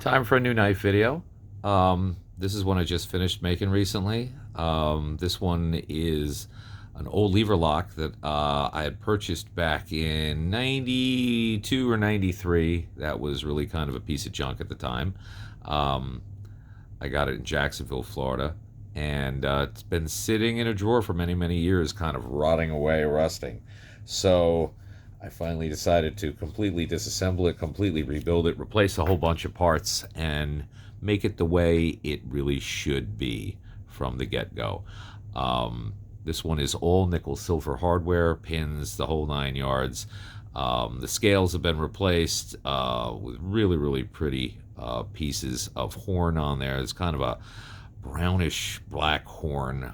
Time for a new knife video. This is one I just finished making recently. This one is an old lever lock that I had purchased back in 92 or 93. That was really kind of a piece of junk at the time. Um, I got it in Jacksonville, Florida, and it's been sitting in a drawer for many, many years, kind of rotting away, rusting. So I finally decided to completely disassemble it, completely rebuild it, replace a whole bunch of parts, and make it the way it really should be from the get-go. This one is all nickel silver hardware, pins, the whole 9 yards. The scales have been replaced with really, really pretty pieces of horn on there. It's kind of a brownish black horn.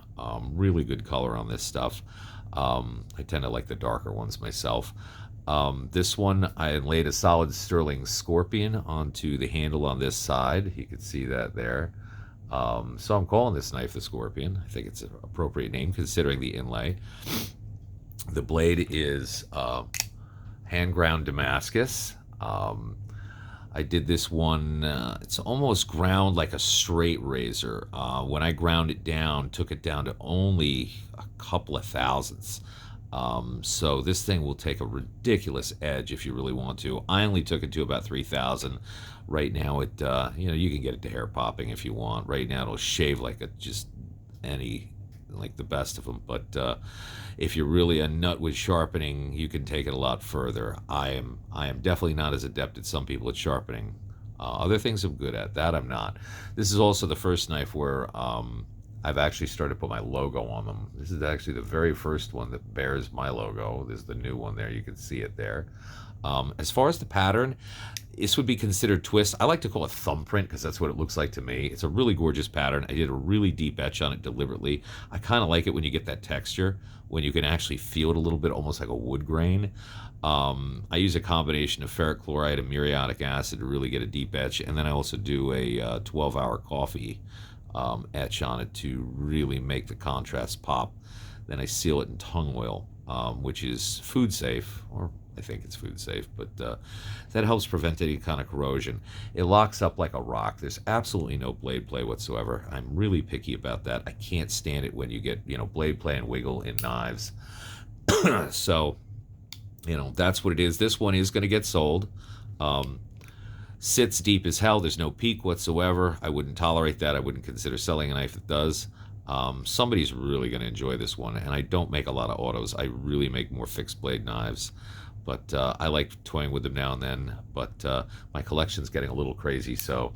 Really good color on this stuff. I tend to like the darker ones myself. This one, I laid a solid sterling scorpion onto the handle on this side. You can see that there. So I'm calling this knife the Scorpion. I think it's an appropriate name considering the inlay. The blade is hand ground Damascus. I did this one, it's almost ground like a straight razor. When I ground it down, took it down to only a couple of thousandths. So this thing will take a ridiculous edge if you really want to. I only took it to about 3,000. Right now, you can get it to hair popping if you want. Right now, it'll shave like like the best of them. But if you're really a nut with sharpening, you can take it a lot further. I am definitely not as adept as some people at sharpening. Other things I'm good at. That I'm not. This is also the first knife where I've actually started to put my logo on them. This is actually the very first one that bears my logo. This is the new one there. You can see it there. As far as the pattern, this would be considered twist. I like to call it thumbprint because that's what it looks like to me. It's a really gorgeous pattern. I did a really deep etch on it deliberately. I kind of like it when you get that texture, when you can actually feel it a little bit, almost like a wood grain. I use a combination of ferric chloride and muriatic acid to really get a deep etch, and then I also do a 12-hour coffee etch on it to really make the contrast pop. Then I seal it in tung oil, which is food safe, or I think it's food safe, but that helps prevent any kind of corrosion. It locks up like a rock. There's absolutely no blade play whatsoever. I'm really picky about that. I can't stand it when you get, blade play and wiggle in knives. So, that's what it is. This one is going to get sold. Sits deep as hell. There's no peak whatsoever. I wouldn't tolerate that. I wouldn't consider selling a knife that does. Somebody's really going to enjoy this one, and I don't make a lot of autos. I really make more fixed blade knives, but I like toying with them now and then. But my collection's getting a little crazy, so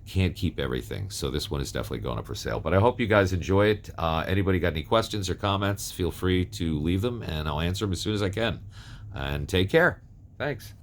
can't keep everything. So this one is definitely going up for sale. But I hope you guys enjoy it. Anybody got any questions or comments, feel free to leave them, and I'll answer them as soon as I can. And take care. Thanks.